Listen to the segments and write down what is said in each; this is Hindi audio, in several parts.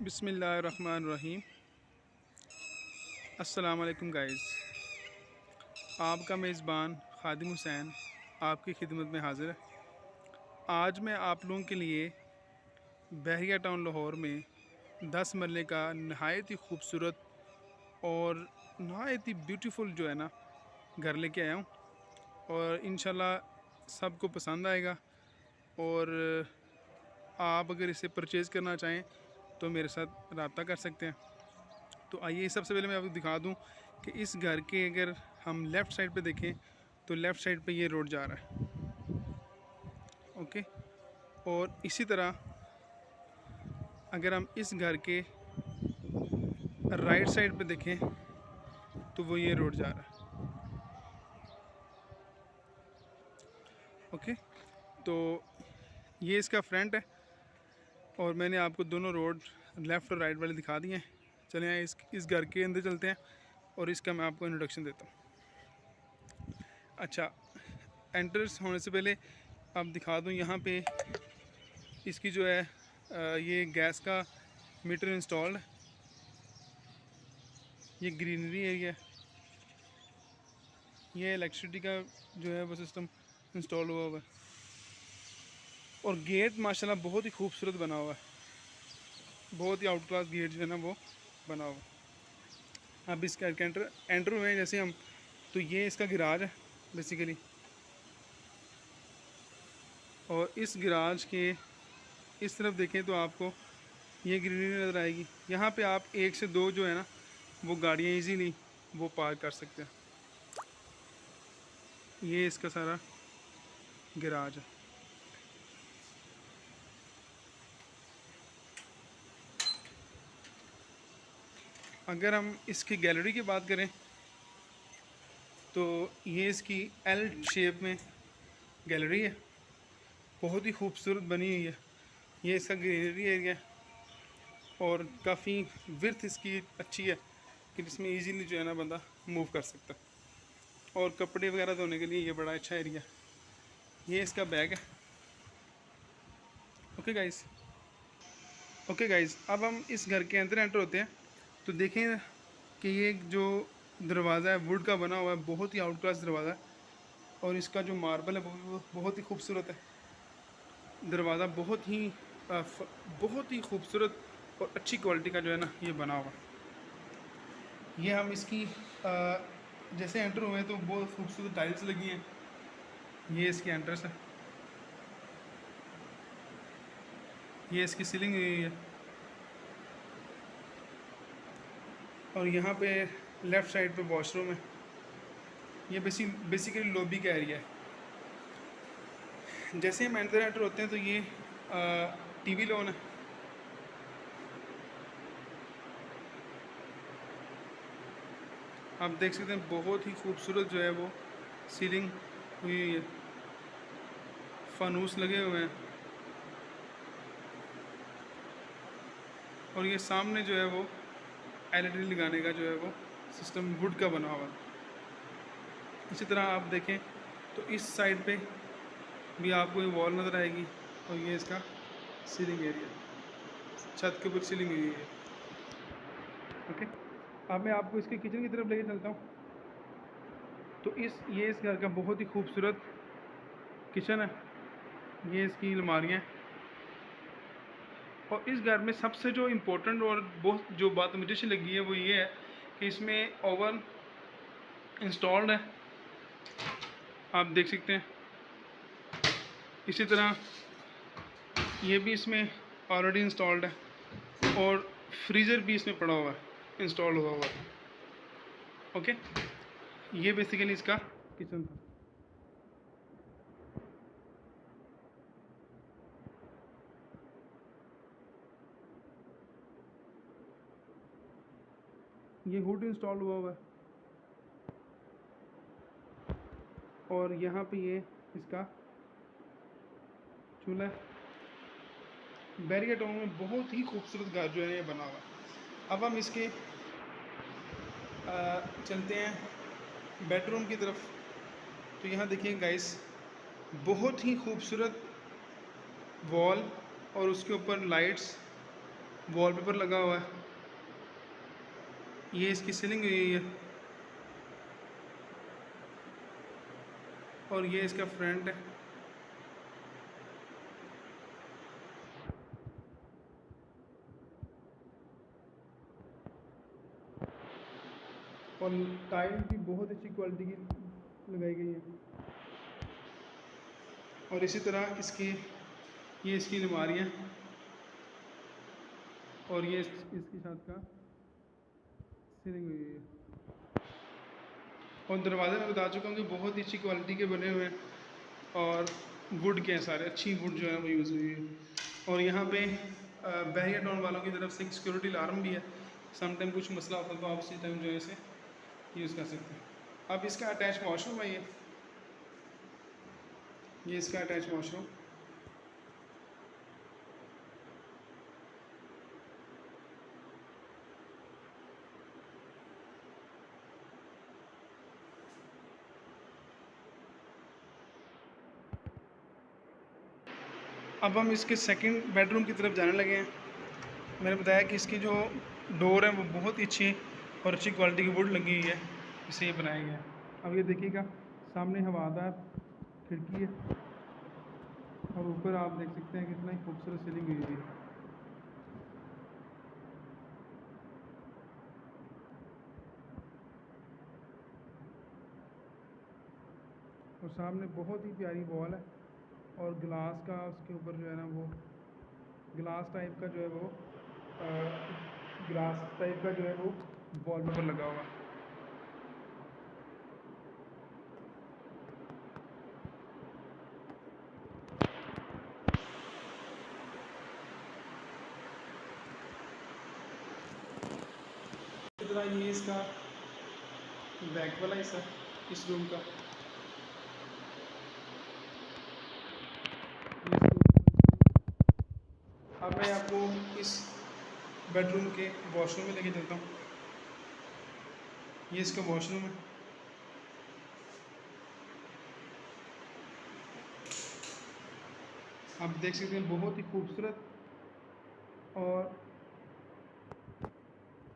बिस्मिल्लाहिर्रहमानिर्रहीम। अस्सलाम वालेकुम गाइस। आपका मेज़बान खादिम हुसैन आपकी खिदमत में हाज़िर है। आज मैं आप लोगों के लिए बहरिया टाउन लाहौर में 10 मरले का नहायत ही खूबसूरत और नहायत ही ब्यूटीफुल जो है ना घर लेके आया हूँ, और इंशाल्लाह सबको पसंद आएगा। और आप अगर इसे परचेज़ करना चाहें तो मेरे साथ रब्ता कर सकते हैं। तो आइए सबसे पहले मैं आपको दिखा दूं कि इस घर के अगर हम लेफ़्ट साइड पे देखें तो लेफ़्ट साइड पे ये रोड जा रहा है, ओके। और इसी तरह अगर हम इस घर के राइट साइड पे देखें तो वो ये रोड जा रहा है, ओके। तो ये इसका फ्रंट है और मैंने आपको दोनों रोड लेफ़्ट और राइट वाले दिखा दिए हैं। चलें आइए इस घर के अंदर चलते हैं और इसका मैं आपको इंट्रोडक्शन देता हूँ। अच्छा, एंटर्स होने से पहले आप दिखा दूँ यहाँ पे इसकी जो है ये गैस का मीटर इंस्टॉल्ड है। ये ग्रीनरी एरिया है, ये इलेक्ट्रिसिटी का जो है वो सिस्टम इंस्टॉल हुआ हुआ है। और गेट माशाल्लाह बहुत ही खूबसूरत बना हुआ है, बहुत ही आउट क्लास गेट जो है ना वो बना हुआ है। अब इसका एंटर हुए जैसे हम, तो ये इसका गिराज है बेसिकली। और इस गिराज के इस तरफ देखें तो आपको ये ग्रीनरी नज़र आएगी। यहाँ पे आप 1 से 2 जो है ना वो गाड़ियाँ इजीली वो पार्क कर सकते हैं। ये इसका सारा गिराज है। अगर हम इसकी गैलरी की बात करें तो ये इसकी एल शेप में गैलरी है, बहुत ही खूबसूरत बनी हुई है। ये इसका ग्रीनरी एरिया है और काफ़ी विड्थ इसकी अच्छी है कि जिसमें इजीली जो है ना बंदा मूव कर सकता है। और कपड़े वगैरह धोने के लिए ये बड़ा अच्छा एरिया। ये इसका बैग है, ओके गाइस। अब हम इस घर के अंदर एंटर होते हैं तो देखें कि ये जो दरवाज़ा है वुड का बना हुआ है, बहुत ही आउट क्लास दरवाज़ा है। और इसका जो मार्बल है वो बहुत ही खूबसूरत है। दरवाज़ा बहुत ही खूबसूरत और अच्छी क्वालिटी का जो है ना ये बना हुआ है। ये हम इसकी जैसे एंटर हुए तो बहुत खूबसूरत टाइल्स लगी हैं। ये इसकी एंट्रेंस है, ये इसकी सीलिंग हुई है। और यहाँ पे लेफ़्ट साइड पे वॉशरूम है। ये बेसिकली लॉबी का एरिया है। जैसे हम एंटर होते हैं तो ये टीवी लॉन है। आप देख सकते हैं बहुत ही खूबसूरत जो है वो सीलिंग हुई है, फानूस लगे हुए हैं। और ये सामने जो है वो एलईडी लगाने का जो है वो सिस्टम वुड का बना हुआ है। इसी तरह आप देखें तो इस साइड पे भी आपको ये वॉल नज़र आएगी और ये इसका सीलिंग एरिया, छत के ऊपर सीलिंग हुई है, ओके। अब मैं आपको इसके किचन की तरफ लेके चलता हूँ। तो ये इस घर का बहुत ही खूबसूरत किचन है। ये इसकी अलमारियाँ हैं। और इस घर में सबसे जो इम्पोर्टेंट और बहुत जो बात मुझे अच्छी लगी है वो ये है कि इसमें ओवन इंस्टॉल्ड है, आप देख सकते हैं। इसी तरह ये भी इसमें ऑलरेडी इंस्टॉल्ड है और फ्रीज़र भी इसमें पड़ा हुआ है, इंस्टॉल हुआ हुआ है, ओके। ये बेसिकली इसका किचन था। ये हुड इंस्टॉल हुआ हुआ है और यहाँ पे ये इसका चूल्हा है। बैरिया टाउन में बहुत ही खूबसूरत घर जो है ये बना हुआ है। अब हम इसके चलते हैं बेडरूम की तरफ। तो यहाँ देखिए गाइस, बहुत ही खूबसूरत वॉल और उसके ऊपर लाइट्स वॉलपेपर लगा हुआ है। ये इसकी सीलिंग हुई है और ये इसका फ्रंट है। और टाइल भी बहुत अच्छी क्वालिटी की लगाई गई है। और इसी तरह ये इसकी अलमारियाँ और ये इसके साथ का सीलिंग हुई है। और दरवाज़े मैं बता चुका हूँ कि बहुत ही अच्छी क्वालिटी के बने हुए हैं और वुड के हैं सारे, अच्छी वुड जो है वो यूज़ हुई है। और यहाँ पे बहरिया टाउन वालों की तरफ से एक सिक्योरिटी अलार्म भी है। समटाइम कुछ मसला होता है तो आप उसी टाइम जो है इसे यूज़ कर सकते हैं। अब इसका अटैच वॉशरूम है ये इसका अटैच वॉशरूम। अब हम इसके सेकंड बेडरूम की तरफ जाने लगे हैं। मैंने बताया कि इसकी जो डोर है वो बहुत ही अच्छी और अच्छी क्वालिटी की वुड लगी हुई है, इसे ये बनाया गया है। अब ये देखिएगा, सामने हवादार खिड़की है और ऊपर आप देख सकते हैं कितना ही खूबसूरत सीलिंग हुई है। और सामने बहुत ही प्यारी वॉल है और ग्लास का उसके ऊपर जो है ना वो ग्लास टाइप का जो है वो ग्लास टाइप का जो है वो वॉलपेपर लगा हुआ है। इस तरह ये इसका बैक वाला हिस्सा इस रूम का। अब मैं आपको इस बेडरूम के वॉशरूम में लेके चलता हूँ। ये इसका वॉशरूम है। आप देख सकते हैं बहुत ही खूबसूरत और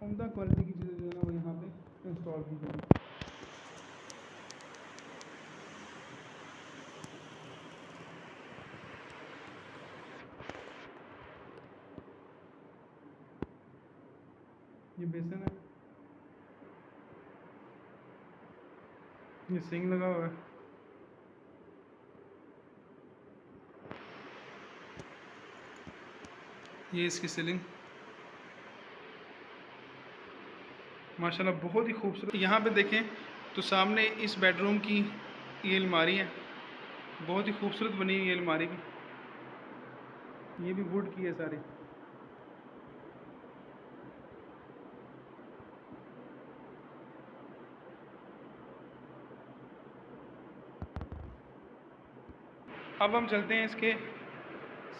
उम्दा क्वालिटी की चीज़ें जो है ना वो यहाँ पे इंस्टॉल की गई हैं। ये बेसन है, ये सिंक लगा हुआ है। ये इसकी सीलिंग माशाल्लाह बहुत ही खूबसूरत। यहाँ पे देखें तो सामने इस बेडरूम की ये अलमारी है, बहुत ही खूबसूरत बनी हुई है अलमारी भी। ये भी वुड की है सारी। अब हम चलते हैं इसके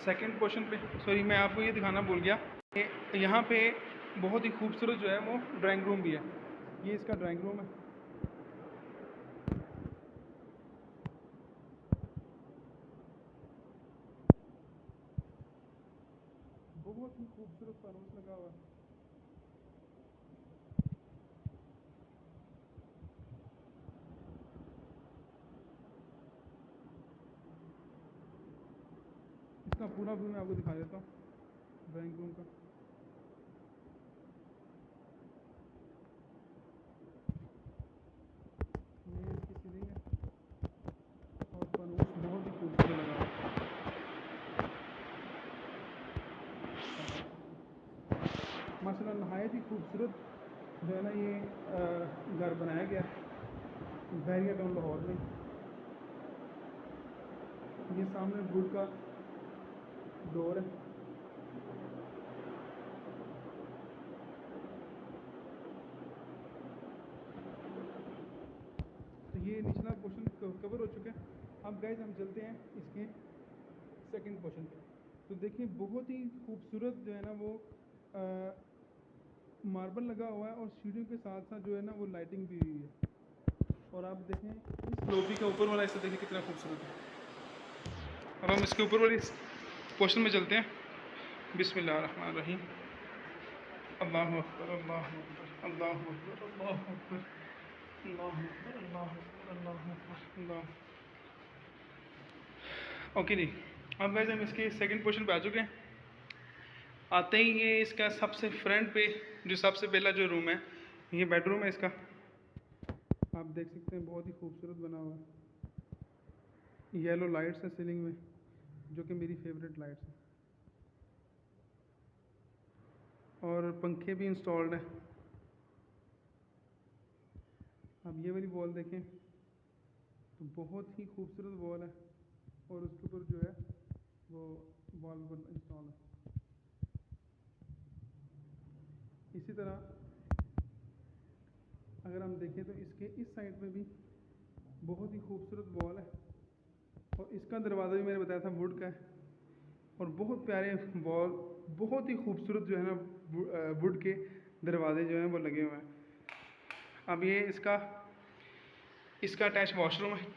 सेकंड पोर्शन पे। सॉरी, मैं आपको ये दिखाना भूल गया कि यहाँ पे बहुत ही खूबसूरत जो है वो ड्राइंग रूम भी है। ये इसका ड्राइंग रूम है। बहुत ही खूबसूरत फानुस लगा हुआ है। इसका पूरा व्यू मैं आपको दिखा देता हूँ ड्राइंग रूम का। ये इसकी सीलिंग है और फानुस बहुत ही खूबसूरत लगा हुआ है। माशाल्लाह नहायत ही खूबसूरत जो है ना ये घर बनाया गया बहरिया टाउन लाहौर में। ये सामने वुड का डोर है। तो ये निचला पोर्शन कवर हो चुका है। अब गाइस हम चलते हैं इसके सेकंड पोर्शन पे। तो देखिए बहुत ही खूबसूरत जो है ना वो मार्बल लगा हुआ है और सीढ़ियों के साथ साथ जो है ना वो लाइटिंग भी हुई है। और आप देखें इस लॉबी का ऊपर वाला हिस्सा देखिए कितना खूबसूरत है। अब हम इसके ऊपर वाली पोर्शन में चलते हैं। बिस्मिल्लाह रहमान रहीम। अल्लाहु अकबर, अल्लाहु अकबर, अल्लाहु अकबर, अल्लाहु अकबर, अल्लाहु अकबर, अल्लाहु अकबर, अल्लाहु अकबर, अल्लाह। ओके जी, अब वैसे हम इसके सेकंड पोर्शन पे आ चुके हैं। आते ही ये इसका सबसे फ्रंट पे जो सबसे पहला जो रूम है, ये बेडरूम है इसका। आप देख सकते हैं बहुत ही खूबसूरत बना हुआ है। येलो लाइट्स है सीलिंग में, जो कि मेरी फेवरेट लाइट्स हैं, और पंखे भी इंस्टॉल्ड हैं। अब ये वाली वॉल देखें तो बहुत ही खूबसूरत वॉल है, और उसके ऊपर जो है वो वॉल इंस्टॉल है। इसी तरह अगर हम देखें तो इसके इस साइड में भी बहुत ही खूबसूरत वॉल है, और इसका दरवाज़ा भी मैंने बताया था वुड का है, और बहुत प्यारे वॉल, बहुत ही खूबसूरत जो है ना वुड के दरवाजे जो हैं वो लगे हुए हैं। अब ये इसका अटैच वॉशरूम है।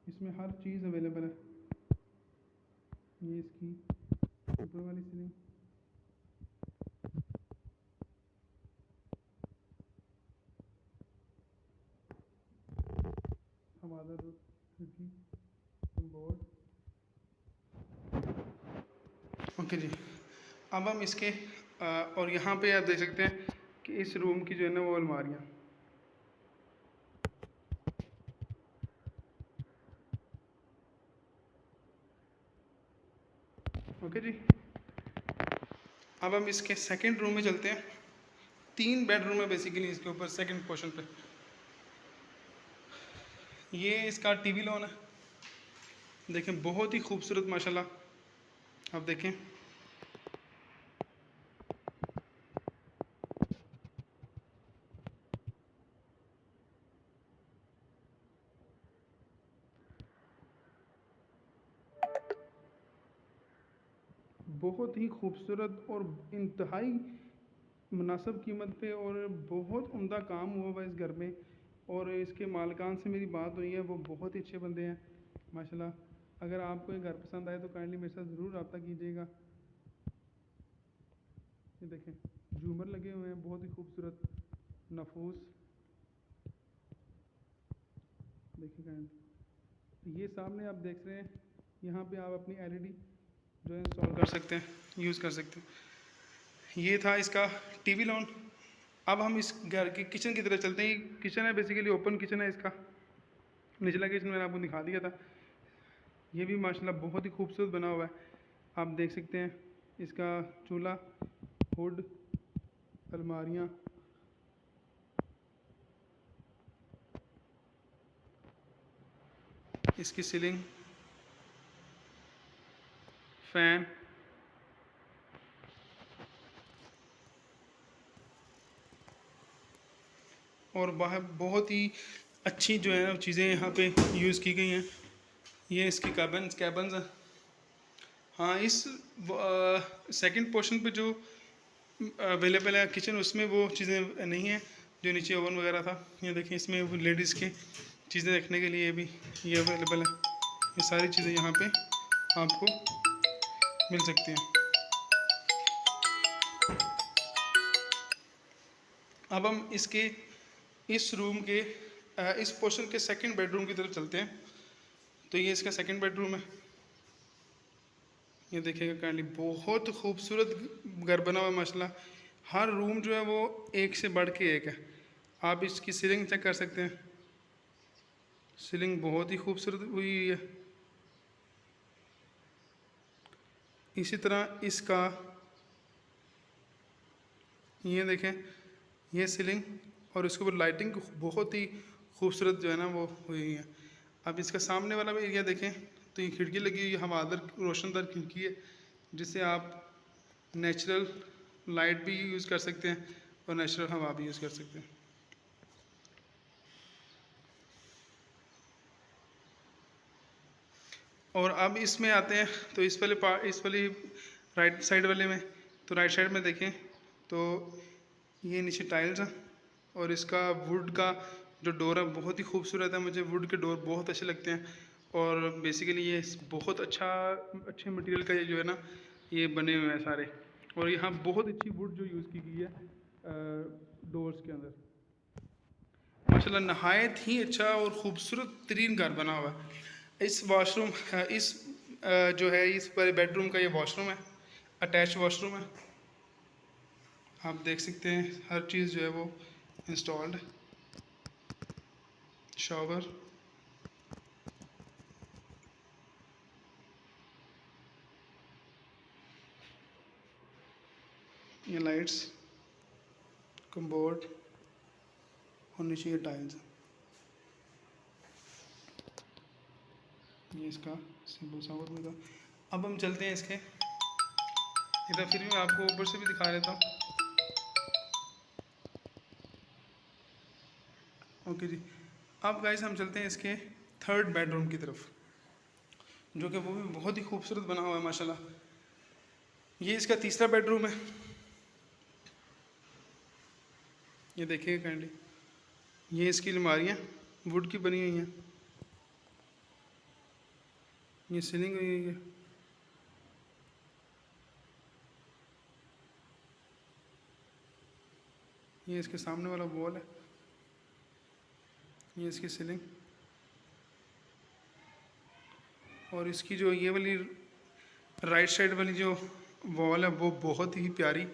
इसमें हर चीज़ अवेलेबल है। ये इसकी ऊपर वाली सीलिंग, हवादार खिड़की, बोर्ड। ओके जी, अब हम इसके और यहाँ पे आप देख सकते हैं कि इस रूम की जो है ना वो अलमारियाँ। ओके जी, अब हम इसके सेकंड रूम में चलते हैं। 3 बेडरूम है बेसिकली इसके ऊपर सेकंड पोर्शन पे। ये इसका टीवी लॉन है, देखें बहुत ही खूबसूरत माशाल्लाह। आप देखें बहुत ही खूबसूरत और इंतहाई मुनासिब कीमत पे, और बहुत उम्दा काम हुआ हुआ इस घर में। और इसके मालिकान से मेरी बात हुई है, वो बहुत ही अच्छे बंदे हैं माशाल्लाह। अगर आपको ये घर पसंद आए तो काइंडली मेरे साथ ज़रूर रब्ता कीजिएगा। ये देखें झूमर लगे हुए हैं बहुत ही खूबसूरत नफूस, देखिए काइंडली। ये सामने आप देख रहे हैं, यहाँ पे आप अपनी एलईडी जो है इंस्टॉल कर सकते हैं, यूज़ कर सकते हैं। ये था इसका टीवी लॉन। अब हम इस घर के किचन की तरफ चलते हैं। किचन है बेसिकली ओपन किचन है इसका। निचला किचन मैंने आपको दिखा दिया था। ये भी माशाल्लाह बहुत ही खूबसूरत बना हुआ है। आप देख सकते हैं इसका चूल्हा, हुड, अलमारियाँ, इसकी सीलिंग, फ़ैन, और बाहर बहुत ही अच्छी जो है चीज़ें यहाँ पे यूज़ की गई हैं। ये इसकी कैबन्स हैं। हाँ, इस सेकंड पोर्शन पे जो अवेलेबल है किचन, उसमें वो चीज़ें नहीं हैं जो नीचे ओवन वगैरह था। ये देखिए इसमें वो लेडीज़ के चीज़ें रखने के लिए भी ये अवेलेबल है। ये सारी चीज़ें यहाँ पे आपको मिल सकती हैं। अब हम इसके इस रूम के इस पोर्शन के सेकंड बेडरूम की तरफ चलते हैं। तो ये इसका सेकंड बेडरूम है। ये देखिएगा काइंडली, बहुत खूबसूरत घर बना हुआ है माशाल्लाह। हर रूम जो है वो एक से बढ़ के एक है। आप इसकी सीलिंग चेक कर सकते हैं, सीलिंग बहुत ही खूबसूरत हुई है। इसी तरह इसका ये देखें, ये सीलिंग और इसके ऊपर लाइटिंग बहुत ही खूबसूरत जो है ना वो हुई है। अब इसका सामने वाला भी एरिया देखें तो ये खिड़की लगी हुई है, हवादार रोशनदार खिड़की है, जिससे आप नेचुरल लाइट भी यूज़ कर सकते हैं और नेचुरल हवा भी यूज़ कर सकते हैं। और अब इसमें आते हैं तो इस वाली राइट साइड वाले में, तो राइट साइड में देखें तो ये नीचे टाइल्स हैं, और इसका वुड का जो डोर है बहुत ही खूबसूरत है। मुझे वुड के डोर बहुत अच्छे लगते हैं, और बेसिकली ये बहुत अच्छे मटेरियल का ये जो है ना ये बने हुए हैं सारे। और यहाँ बहुत अच्छी वुड जो यूज़ की गई है डोर्स के अंदर, माशाल्लाह नहायत ही अच्छा और ख़ूबसूरत तरीन घर बना हुआ है। इस वॉशरूम इस जो है इस पर बेडरूम का ये वॉशरूम है, अटैच वॉशरूम है। आप देख सकते हैं हर चीज़ जो है वो इंस्टॉल्ड है। शॉवर, ये लाइट्स, कम्बोर्ड और नीचे ये टाइल्स, ये इसका सिंपल सा और होगा। अब हम चलते हैं इसके इधर, फिर भी मैं आपको ऊपर से भी दिखा देता हूँ। ओके जी, अब गाइस हम चलते हैं इसके थर्ड बेडरूम की तरफ, जो कि वो भी बहुत ही खूबसूरत बना हुआ है माशाल्लाह। ये इसका तीसरा बेडरूम है। ये देखिएगा काइंडली, ये इसकी अलमारियाँ वुड की बनी हुई हैं, ये सीलिंग हुई हुई है। ये इसके सामने वाला वॉल है, ये इसकी सीलिंग, और इसकी जो ये वाली राइट साइड वाली जो वॉल है वो बहुत ही प्यारी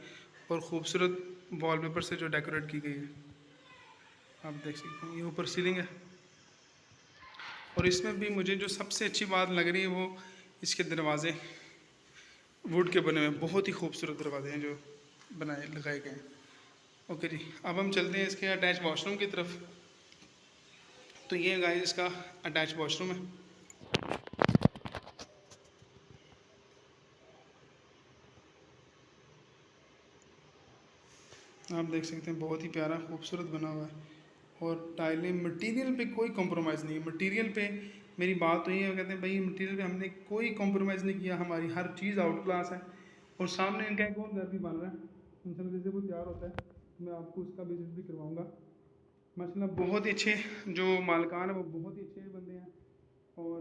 और ख़ूबसूरत वॉलपेपर से जो डेकोरेट की गई है, आप देख सकते हैं। ये ऊपर सीलिंग है, और इसमें भी मुझे जो सबसे अच्छी बात लग रही है वो इसके दरवाज़े वुड के बने हुए, बहुत ही खूबसूरत दरवाजे हैं जो लगाए गए हैं। ओके जी, अब हम चलते हैं इसके अटैच वॉशरूम की तरफ। तो ये गाइस इसका अटैच वॉशरूम है। आप देख सकते हैं बहुत ही प्यारा खूबसूरत बना हुआ है, और टाइलें मटेरियल पे कोई कॉम्प्रोमाइज़ नहीं है। मटेरियल पे मेरी बात तो ये है, कहते हैं भाई मटेरियल पे हमने कोई कॉम्प्रोमाइज़ नहीं किया, हमारी हर चीज़ आउट क्लास है। और सामने इनका एक और घर भी बन रहा है, इंशाल्लाह जैसे वो तैयार होता है तो मैं आपको उसका विजिट भी करवाऊँगा। माशाल्लाह बहुत ही अच्छे जो मालिकान है वो बहुत ही अच्छे बंदे हैं, और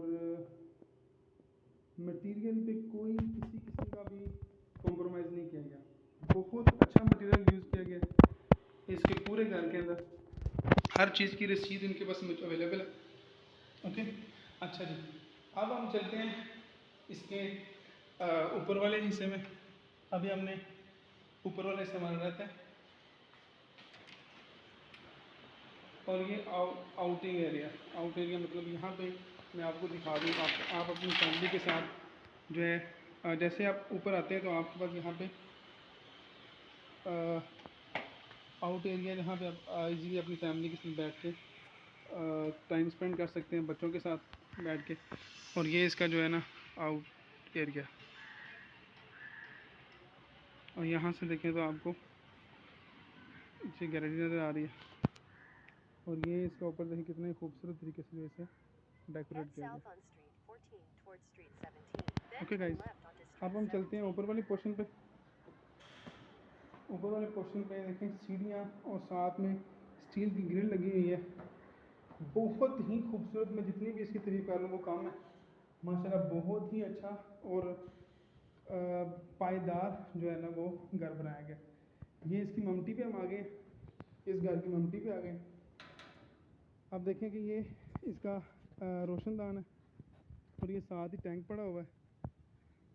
मटेरियल पे कोई किसी किस्म का भी कॉम्प्रोमाइज़ नहीं किया गया, बहुत अच्छा मटेरियल यूज़ किया गया इसके पूरे घर के अंदर। हर चीज़ की रसीद इनके पास अवेलेबल है। ओके, अच्छा जी, अब हम चलते हैं इसके ऊपर वाले हिस्से में। अभी हमने ऊपर वाले हिस्से में रहते हैं, और ये आउटिंग एरिया, आउट एरिया मतलब यहाँ पे मैं आपको दिखा दूँ, आप अपनी फैमिली के साथ जो है जैसे आप ऊपर आते हैं तो आपके पास यहाँ पे आउट एरिया, जहाँ पे आप इजीली अपनी फैमिली के साथ बैठ के टाइम स्पेंड कर सकते हैं बच्चों के साथ बैठ के। और ये इसका जो है ना आउट एरिया, और यहाँ से देखें तो आपको अच्छी गैलरी नज़र आ रही है, और ये इसका ऊपर देखें कितने खूबसूरत तरीके से जो इसे डेकोरेट किया गया। ओके गाइस, अब हम चलते हैं ऊपर वाले पोर्शन पे। ऊपर वाले पोर्शन पे देखें सीढ़ियाँ और साथ में स्टील की ग्रिल लगी हुई है, बहुत ही खूबसूरत। मैं जितनी भी इसकी तारीफ कर लूँ वो कम है माशाल्लाह, बहुत ही अच्छा और पायदार जो है ना वो घर बनाया गया। ये इसकी ममटी पे हम आ गए, इस घर की ममटी पे आ गए। अब देखें कि ये इसका रोशनदान है, और ये साथ ही टैंक पड़ा हुआ है,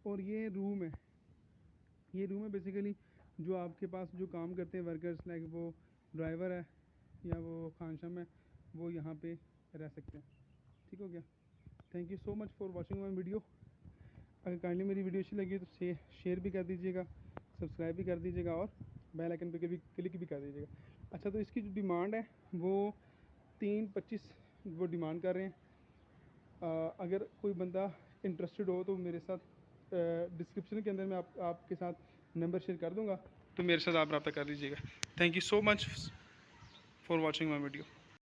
और ये रूम है। ये रूम है बेसिकली जो आपके पास जो काम करते हैं वर्कर्स, लाइक वो ड्राइवर है या वो खानशाम है, वो यहाँ पे रह सकते हैं। ठीक हो गया, thank you so much for watching my video. अगर काइंडली मेरी वीडियो अच्छी लगी तो शेयर भी कर दीजिएगा, सब्सक्राइब भी कर दीजिएगा, और बेल आइकन पे क्लिक भी कर दीजिएगा। अच्छा, तो इसकी जो डिमांड है वो 325 वो डिमांड कर रहे हैं। अगर कोई बंदा इंटरेस्टेड हो तो मेरे साथ डिस्क्रिप्शन के अंदर मैं आपके साथ नंबर शेयर कर दूंगा, तो मेरे साथ आप रब्ता कर लीजिएगा। Thank you so much for watching my video.